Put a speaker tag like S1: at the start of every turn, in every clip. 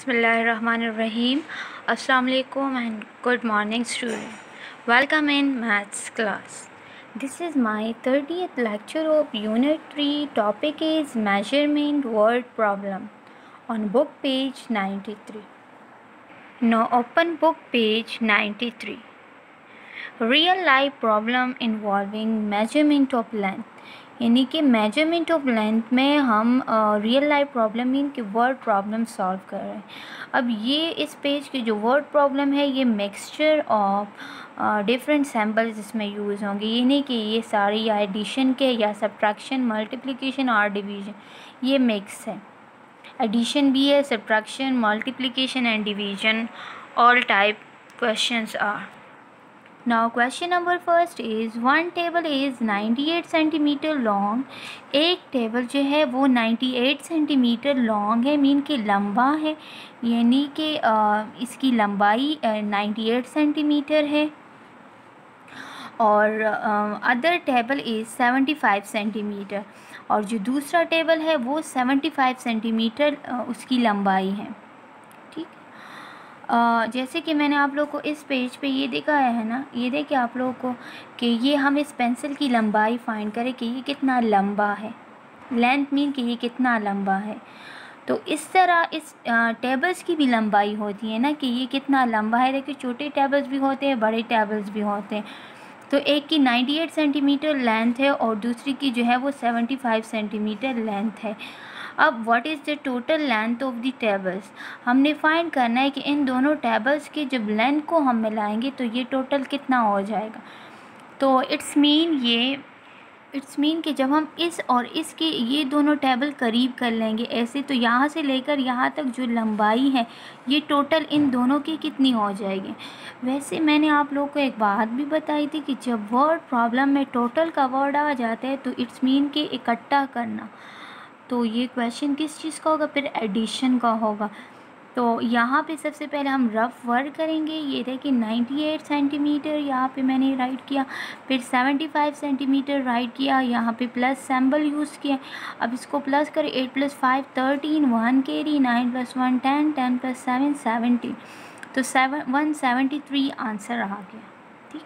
S1: Bismillahirrahmanirrahim. Assalamu alaikum and good morning student. Welcome in maths class. This is my 30th lecture of unit 3. Topic is measurement word problem on book page 93. Now open book page 93. Real life problem involving measurement of length. यानी कि measurement of length में हम real life problem mean कि word problem solve कर रहे हैं। अब ये इस पेज की जो वर्ड प्रॉब्लम है ये मिक्सचर ऑफ डिफरेंट सैम्पल्स इसमें यूज़ होंगे। ये नहीं कि ये सारे या एडिशन के या सब्ट्रैक्शन, मल्टीप्लिकेशन और डिवीज़न, ये मिक्स है। एडिशन भी है, subtraction, multiplication and division, all type questions are. Now question number first is one table is 98 centimetre long. एक टेबल जो है वो 98 सेंटीमीटर लॉन्ग है, मीन कि लंबा है, यानी कि इसकी लंबाई 98 सेंटीमीटर है। और अदर टेबल इज़ 75 सेंटीमीटर, और जो दूसरा टेबल है वो 75 सेंटीमीटर उसकी लंबाई है। जैसे कि मैंने आप लोगों को इस पेज पे ये दिखाया है ना, ये देखिए आप लोगों को कि ये हम इस पेंसिल की लंबाई फाइंड करें कि ये कितना लंबा है। लेंथ मीन कि ये कितना लंबा है। तो इस तरह इस टेबल्स की भी लंबाई होती है ना कि ये कितना लंबा है। देखिए छोटे टेबल्स भी होते हैं, बड़े टेबल्स भी होते हैं। तो एक की 98 सेंटीमीटर लेंथ है और दूसरी की जो है वो 75 सेंटीमीटर लेंथ है। अब what is the total length of the tables, हमने फाइंड करना है कि इन दोनों टेबल्स की जब लेंथ को हम मिलाएंगे तो ये टोटल कितना हो जाएगा। तो इट्स मीन कि जब हम इस और इसके ये दोनों टेबल करीब कर लेंगे ऐसे, तो यहाँ से लेकर यहाँ तक जो लंबाई है ये टोटल इन दोनों की कितनी हो जाएगी। वैसे मैंने आप लोगों को एक बात भी बताई थी कि जब वर्ड प्रॉब्लम में टोटल का वर्ड आ जाता है तो इट्स मीन कि इकट्ठा करना। तो ये क्वेश्चन किस चीज़ का होगा, फिर एडिशन का होगा। तो यहाँ पे सबसे पहले हम रफ़ वर्ड करेंगे। ये देखिए 98 सेंटीमीटर यहाँ पे मैंने राइट किया, फिर 75 सेंटीमीटर राइट किया, यहाँ पे प्लस सिंबल यूज़ किया। अब इसको प्लस करें, 8 + 5 13, 1 कैरी, 9 + 1 10, 10 + 7 17, तो 173 आंसर आ गया। ठीक,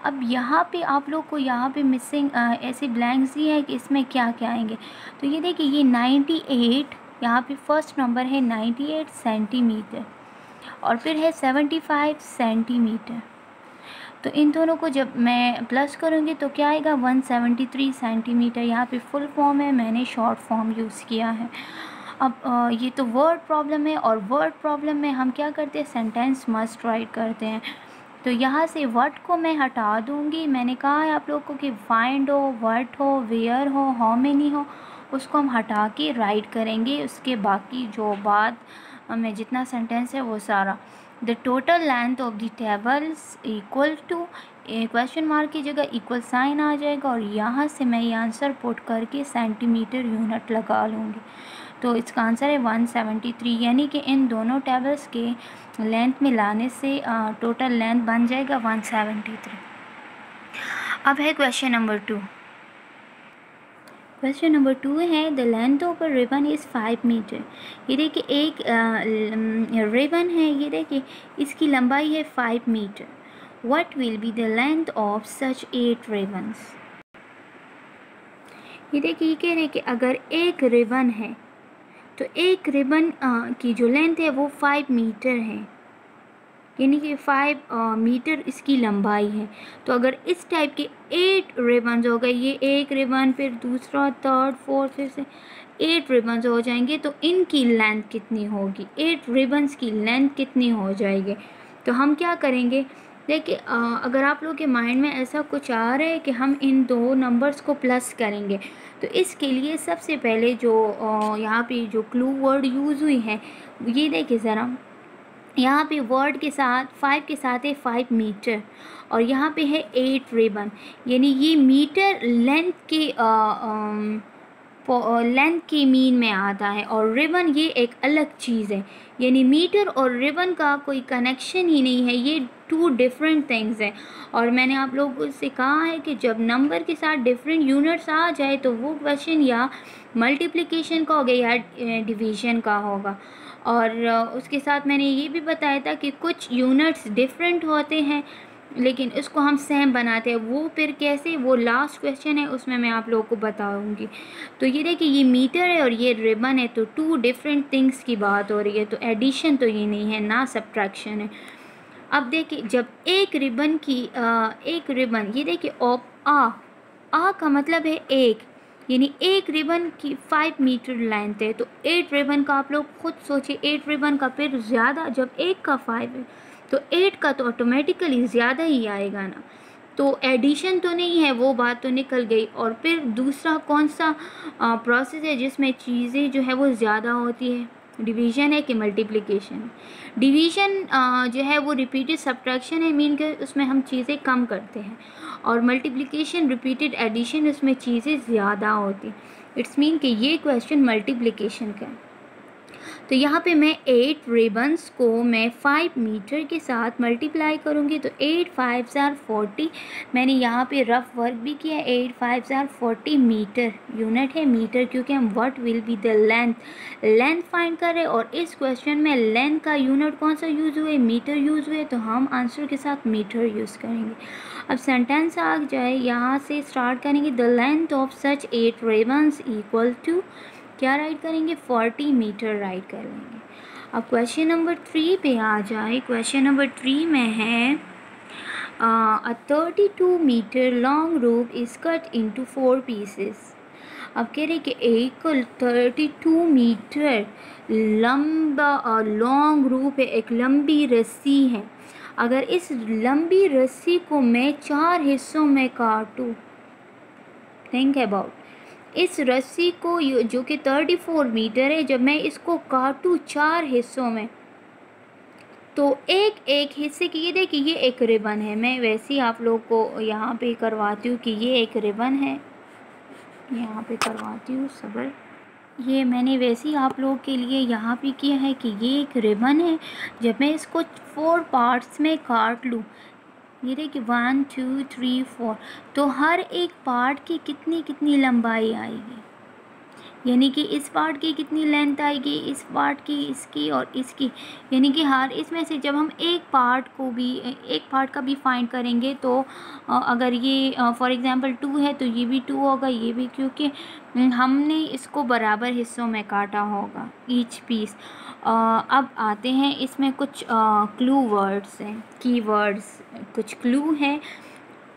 S1: अब यहाँ पे आप लोग को यहाँ पे मिसिंग ऐसे ब्लैंक्स ही है कि इसमें क्या क्या आएंगे। तो ये देखिए ये 98, यहाँ पे फर्स्ट नंबर है 98 सेंटीमीटर और फिर है 75 सेंटीमीटर। तो इन दोनों को जब मैं प्लस करूँगी तो क्या आएगा 173 सेंटीमीटर। यहाँ पे फुल फॉर्म है, मैंने शॉर्ट फॉर्म यूज़ किया है। अब ये तो वर्ड प्रॉब्लम है, और वर्ड प्रॉब्लम में हम क्या करते हैं, सेंटेंस मस्ट राइट करते हैं। तो यहाँ से व्हाट को मैं हटा दूँगी। मैंने कहा है आप लोग को कि फाइंड हो, व्हाट हो, वेयर हो, हाउ मेनी हो, उसको हम हटा के राइट करेंगे। उसके बाकी जो बात में जितना सेंटेंस है वो सारा। The total length of the tables equal to, question mark की जगह इक्वल साइन आ जाएगा, और यहाँ से मैं ये आंसर पुट करके सेंटीमीटर यूनिट लगा लूँगी। तो इसका आंसर है 173, यानी कि इन दोनों टेबल्स के लेंथ मिलाने से टोटल लेंथ बन जाएगा 173। अब है क्वेश्चन नंबर 2। क्वेश्चन नंबर 2 है the length of a ribbon is 5 metre. ये देखिए एक रिबन है, ये देखिए इसकी लंबाई है 5 metre. What will be the length of such 8 ribbons. ये देखिए ये कह रहे हैं कि अगर एक रिबन है तो एक रिबन की जो लेंथ है वो 5 मीटर है, यानी कि 5 मीटर इसकी लंबाई है। तो अगर इस टाइप के 8 रिबन्स हो गए, ये एक रिबन, फिर दूसरा, थर्ड, फोर्थ, फिर से 8 रिबन्स हो जाएंगे, तो इनकी लेंथ कितनी होगी, 8 रिबन्स की लेंथ कितनी हो जाएगी। तो हम क्या करेंगे, देखिए अगर आप लोगों के माइंड में ऐसा कुछ आ रहा है कि हम इन दो नंबर्स को प्लस करेंगे, तो इसके लिए सबसे पहले जो यहाँ पे जो क्लू वर्ड यूज़ हुई है, ये देखिए ज़रा, यहाँ पे वर्ड के साथ 5 के साथ है 5 मीटर, और यहाँ पे है 8 रिबन, यानी ये मीटर लेंथ की मीन में आता है, और रिबन ये एक अलग चीज़ है, यानी मीटर और रिबन का कोई कनेक्शन ही नहीं है, ये 2 डिफरेंट थिंग्स हैं। और मैंने आप लोगों से कहा है कि जब नंबर के साथ डिफरेंट यूनिट्स आ जाए तो वो क्वेश्चन या मल्टीप्लिकेशन का होगा या डिवीज़न का होगा। और उसके साथ मैंने ये भी बताया था कि कुछ यूनिट्स डिफरेंट होते हैं लेकिन इसको हम सेम बनाते हैं। वो फिर कैसे, वो लास्ट क्वेश्चन है, उसमें मैं आप लोगों को बताऊंगी। तो ये देखिए, ये मीटर है और ये रिबन है, तो टू डिफरेंट थिंग्स की बात हो रही है। तो एडिशन तो ये नहीं है, ना सब्ट्रैक्शन है। अब देखिए, जब एक रिबन की एक रिबन, ये देखिए आ का मतलब है एक, यानी एक रिबन की 5 मीटर लेंथ है। तो 8 रिबन का आप लोग खुद सोचिए, 8 रिबन का फिर ज़्यादा, जब एक का 5 है तो 8 का तो ऑटोमेटिकली ज़्यादा ही आएगा ना। तो एडिशन तो नहीं है, वो बात तो निकल गई। और फिर दूसरा कौन सा प्रोसेस है जिसमें चीज़ें जो है वो ज़्यादा होती है? डिवीज़न है कि मल्टीप्लिकेशन? डिवीज़न जो है वो रिपीटेड सब्ट्रैक्शन है, मीन के उसमें हम चीज़ें कम करते हैं। और मल्टीप्लिकेशन रिपीटेड एडिशन, उसमें चीज़ें ज़्यादा होती। इट्स मीन कि ये क्वेश्चन मल्टीप्लिकेशन का है। तो यहाँ पे मैं 8 रिबन्स को मैं 5 मीटर के साथ मल्टीप्लाई करूँगी। तो 8 5 ज़ार 40, मैंने यहाँ पे रफ वर्क भी किया। 8 5 ज़ार 40 मीटर, यूनिट है मीटर, क्योंकि हम what will be the length find कर रहे हैं। और इस क्वेश्चन में लेंथ का यूनिट कौन सा यूज़ हुए? मीटर यूज़ हुए, तो हम आंसर के साथ मीटर यूज़ करेंगे। अब सेंटेंस आ जाए, यहाँ से स्टार्ट करेंगे। The length of such 8 ribbons equal to, क्या राइट करेंगे? 40 मीटर राइट कर लेंगे। अब क्वेश्चन नंबर 3 पे आ जाए। क्वेश्चन नंबर 3 में है a 32 मीटर लॉन्ग रूप इज कट इनटू 4 पीसेस। अब कह रहे कि एक 32 मीटर लंबा लॉन्ग रूप है, एक लंबी रस्सी है। अगर इस लंबी रस्सी को मैं 4 हिस्सों में काटूं, थिंक अबाउट, इस रस्सी को जो कि 34 मीटर है, जब मैं इसको काटूँ 4 हिस्सों में, तो एक एक हिस्से की, ये देखिए ये एक रिबन है। मैं वैसे ही आप लोग को यहाँ पे करवाती हूँ कि ये एक रिबन है, यहाँ पे करवाती हूँ सबर। ये मैंने वैसे ही आप लोगों के लिए यहाँ पे किया है कि ये एक रिबन है। जब मैं इसको 4 पार्ट्स में काट लूँ, ये देखिए 1 2 3 4, तो हर एक पार्ट की कितनी कितनी लंबाई आएगी, यानी कि इस पार्ट की कितनी लेंथ आएगी, इस पार्ट की, इसकी और इसकी, यानी कि हर इसमें से जब हम एक पार्ट का भी फाइंड करेंगे, तो अगर ये फॉर एग्जांपल 2 है तो ये भी 2 होगा, ये भी, क्योंकि हमने इसको बराबर हिस्सों में काटा होगा ईच पीस। अब आते हैं, इसमें कुछ क्लू वर्ड्स हैं, की वर्ड्स, कुछ क्लू हैं।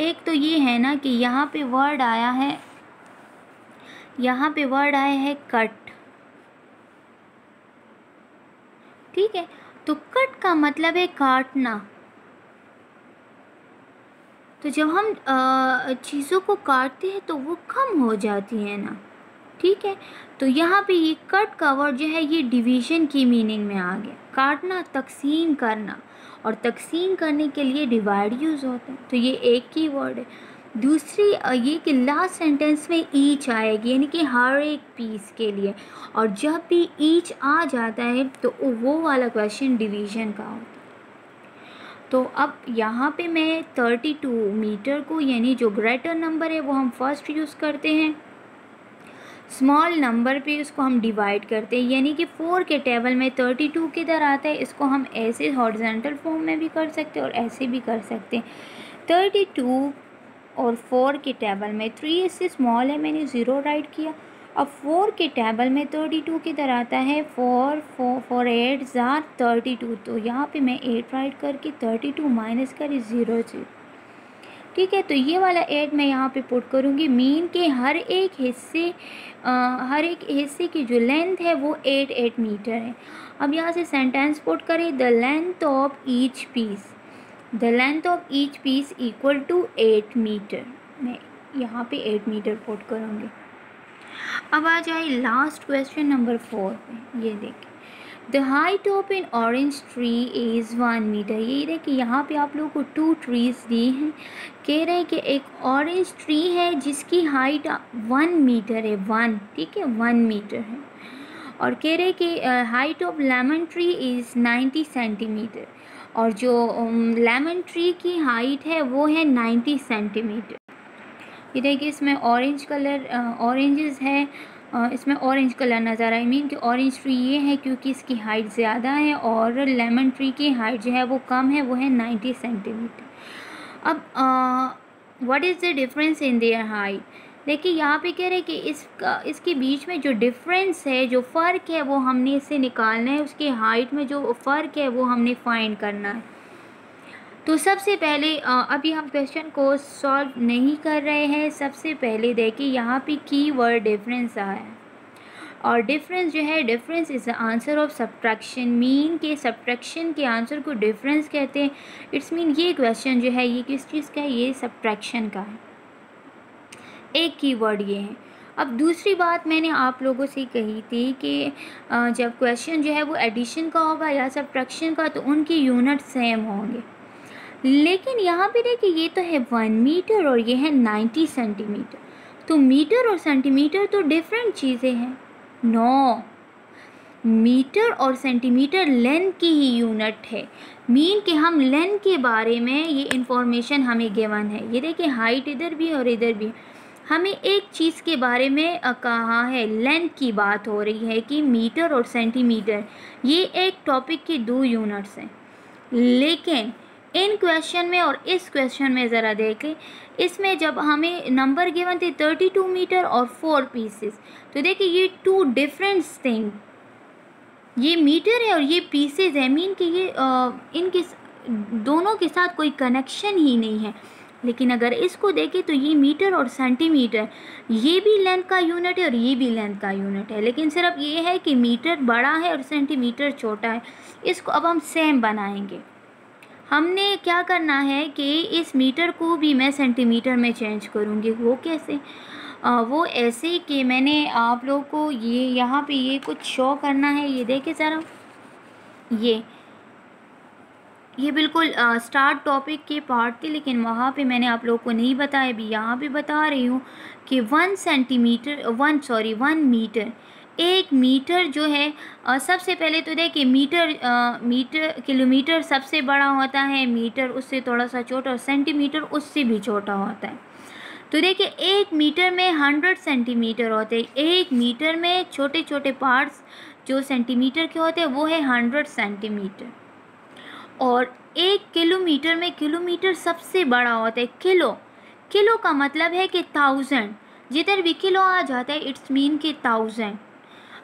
S1: एक तो ये है ना कि यहाँ पे वर्ड आया है, यहाँ पे वर्ड आया है कट, ठीक है। तो कट का मतलब है काटना। तो जब हम चीज़ों को काटते हैं तो वो कम हो जाती है ना, ठीक है। तो यहाँ पे ये कट का वर्ड जो है ये डिवीज़न की मीनिंग में आ गया। काटना, तकसीम करना, और तकसीम करने के लिए डिवाइड यूज़ होता है, तो ये एक की वर्ड है। दूसरी ये कि लास्ट सेंटेंस में ईच आएगी, यानी कि हर एक पीस के लिए, और जब भी ईच आ जाता है तो वो वाला क्वेश्चन डिवीज़न का होता है। तो अब यहाँ पे मैं 32 मीटर को, यानी जो ग्रेटर नंबर है वो हम फर्स्ट यूज़ करते हैं, स्मॉल नंबर पे उसको हम डिवाइड करते हैं, यानी कि 4 के टेबल में 32 किधर आता है, इसको हम ऐसे हॉरिजॉन्टल फॉर्म में भी कर सकते हैं और ऐसे भी कर सकते हैं। 32 और 4 के टेबल में 3 इससे स्मॉल है, मैंने 0 राइट किया। अब 4 के टेबल में 32 किधर आता है, 4 8 ज़ार 32, तो यहाँ पे मैं 8 राइट करके 32 माइनस करी 0 0, ठीक है। तो ये वाला 8 मैं यहाँ पे पुट करूँगी, मीन के हर एक हिस्से की जो लेंथ है वो 8 मीटर है। अब यहाँ से सेंटेंस पुट करें, the length of each piece equal to 8 metre. मैं यहाँ पे 8 मीटर पुट करूँगी। अब आ जाए लास्ट क्वेश्चन नंबर 4 पे। ये देखिए, the height of an orange tree is 1 metre. ये देखिए यहाँ पे आप लोगों को 2 ट्रीज़ दिए हैं। कह रहे हैं कि एक ऑरेंज ट्री है जिसकी हाइट 1 मीटर है, 1, ठीक है, 1 मीटर है। और कह रहे हैं कि height of lemon tree is 90 centimetre, और जो लेमन ट्री की हाइट है वो है 90 सेंटीमीटर। ये देखिए इसमें ऑरेंज कलर ऑरेंजेस है, इसमें ऑरेंज कलर नज़र आ रहा है। मीन कि ऑरेंज ट्री ये है क्योंकि इसकी हाइट ज़्यादा है और लेमन ट्री की हाइट जो है वो कम है, वो है 90 सेंटीमीटर। अब what is the difference in their height. देखिए यहाँ पे कह रहे हैं कि इसके बीच में जो डिफरेंस है, जो फ़र्क है, वो हमने इससे निकालना है। उसके हाइट में जो फ़र्क है वो हमने फाइंड करना है। तो सबसे पहले अभी हम क्वेश्चन को सॉल्व नहीं कर रहे हैं। सबसे पहले देखिए यहाँ पे कीवर्ड डिफरेंस आया है और डिफरेंस जो है, difference is the answer of subtraction. Mean के सब्ट्रैक्शन के आंसर को डिफरेंस कहते हैं। इट्स मीन ये क्वेश्चन जो है ये किस चीज़ का है, ये सब्ट्रैक्शन का है। एक कीवर्ड ये है। अब दूसरी बात मैंने आप लोगों से कही थी कि जब क्वेश्चन जो है वो एडिशन का होगा या सब्ट्रैक्शन का, तो उनकी यूनिट सेम होंगे। लेकिन यहाँ पे देखिए ये तो है 1 मीटर और ये है 90 सेंटीमीटर। तो मीटर और सेंटीमीटर तो डिफरेंट चीज़ें हैं। नो, मीटर और सेंटीमीटर लेंथ की ही यूनिट है। मीन कि हम लेंथ के बारे में ये इंफॉर्मेशन हमें गिवन है। ये देखिए हाइट इधर भी और इधर भी। हमें एक चीज़ के बारे में कहा है, लेंथ की बात हो रही है कि मीटर और सेंटीमीटर ये एक टॉपिक की 2 यूनिट्स हैं। लेकिन इन क्वेश्चन में और इस क्वेश्चन में ज़रा देखें, इसमें जब हमें नंबर गिवन थे 32 मीटर और 4 पीसेस, तो देखिए ये 2 डिफरेंट थिंग, ये मीटर है और ये पीसेज है। मीन कि ये इनके दोनों के साथ कोई कनेक्शन ही नहीं है। लेकिन अगर इसको देखें तो ये मीटर और सेंटीमीटर, ये भी लेंथ का यूनिट है और ये भी लेंथ का यूनिट है। लेकिन सिर्फ ये है कि मीटर बड़ा है और सेंटीमीटर छोटा है। इसको अब हम सेम बनाएंगे। हमने क्या करना है कि इस मीटर को भी मैं सेंटीमीटर में चेंज करूँगी। वो कैसे? वो ऐसे कि मैंने आप लोगों को ये यहाँ पे कुछ शो करना है। ये देखें ज़रा, ये बिल्कुल स्टार्ट टॉपिक के पार्ट थे, लेकिन वहाँ पे मैंने आप लोगों को नहीं बताया। अभी यहाँ पे बता रही हूँ कि 1 मीटर, 1 मीटर जो है, सबसे पहले तो देखिए मीटर किलोमीटर सबसे बड़ा होता है, मीटर उससे थोड़ा सा छोटा और सेंटीमीटर उससे भी छोटा होता है। तो देखिए 1 मीटर में 100 सेंटीमीटर होते हैं। 1 मीटर में छोटे छोटे पार्ट्स जो सेंटीमीटर के होते हैं वो है 100 सेंटीमीटर। और 1 किलोमीटर में, किलोमीटर सबसे बड़ा होता है। किलो का मतलब है कि 1000, जिधर भी किलो आ जाता है इट्स मीन कि 1000।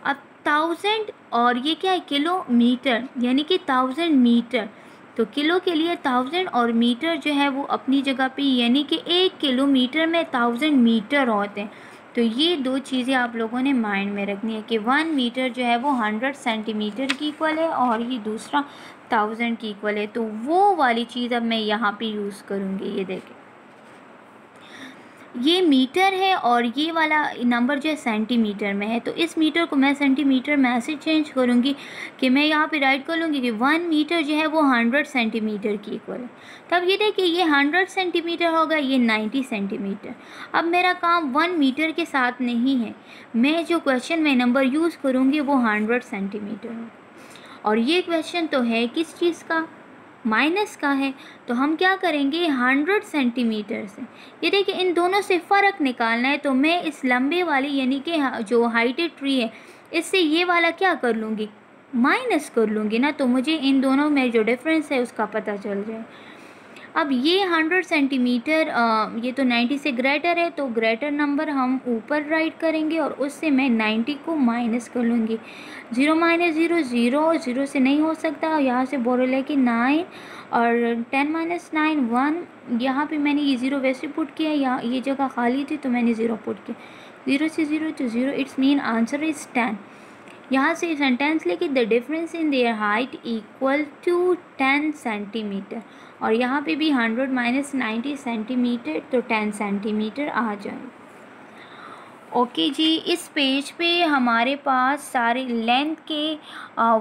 S1: अब 1000 और ये क्या है, किलोमीटर, यानी कि 1000 मीटर। तो किलो के लिए 1000 और मीटर जो है वो अपनी जगह पे, यानी कि 1 किलोमीटर में 1000 मीटर होते हैं। तो ये 2 चीज़ें आप लोगों ने माइंड में रखनी है कि 1 मीटर जो है वो 100 सेंटीमीटर की इक्वल है और ये दूसरा 1000 की इक्वल है। तो वो वाली चीज़ अब मैं यहाँ पे यूज़ करूँगी। ये देखें, ये मीटर है और ये वाला नंबर जो है सेंटीमीटर में है। तो इस मीटर को मैं सेंटीमीटर में ऐसे चेंज करूँगी कि मैं यहाँ पे राइट कर लूँगी कि 1 मीटर जो है वो 100 सेंटीमीटर की इक्वल है। तब ये देखिए ये 100 सेंटीमीटर होगा, ये 90 सेंटीमीटर। अब मेरा काम 1 मीटर के साथ नहीं है, मैं जो क्वेश्चन में नंबर यूज़ करूँगी वो 100 सेंटीमीटर है। और ये क्वेश्चन तो है किस चीज़ का, माइनस का है। तो हम क्या करेंगे 100 सेंटीमीटर से, ये देखिए इन दोनों से फ़र्क निकालना है। तो मैं इस लंबे वाली यानी कि जो हाइटेड ट्री है इससे ये वाला क्या कर लूँगी, माइनस कर लूँगी ना, तो मुझे इन दोनों में जो डिफरेंस है उसका पता चल जाए। अब ये 100 सेंटीमीटर ये तो 90 से ग्रेटर है, तो ग्रेटर नंबर हम ऊपर राइट करेंगे और उससे मैं 90 को माइनस कर लूँगी। 0 माइनस 0 0, 0 से नहीं हो सकता, यहाँ से बोरो लेके 9 और 10 माइनस 9 1। यहाँ पे मैंने ये 0 वैसे पुट किया, यहाँ ये जगह खाली थी तो मैंने 0 पुट किया। 0 से 0 तो 0, इट्स मीन आंसर इज़ 10। यहाँ से सेंटेंस लेके the difference in their height equal to 10 centimetre. और यहाँ पे भी 100 माइनस 90 सेंटीमीटर, तो 10 सेंटीमीटर आ जाए। ओके जी, इस पेज पे हमारे पास सारे लेंथ के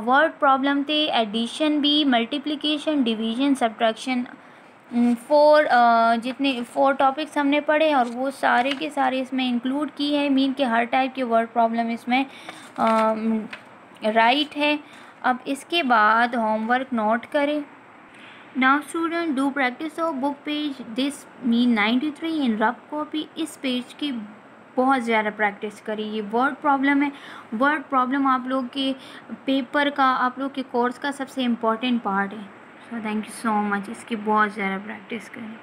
S1: वर्ड प्रॉब्लम थे, एडिशन भी, मल्टीप्लिकेशन, डिवीजन, सब्ट्रैक्शन, 4 टॉपिक्स हमने पढ़े और वो सारे के सारे इसमें इंक्लूड की है। मीन के हर टाइप के वर्ड प्रॉब्लम इसमें राइट है। अब इसके बाद होमवर्क नोट करें। Now student do practice of book page this mean 93 in rough copy. इस पेज की बहुत ज़्यादा प्रैक्टिस करें। ये वर्ड प्रॉब्लम है, वर्ड प्रॉब्लम आप लोग के पेपर का, आप लोग के कोर्स का सबसे इम्पॉर्टेंट पार्ट है। So thank you so much, इसकी बहुत ज़्यादा प्रैक्टिस करें।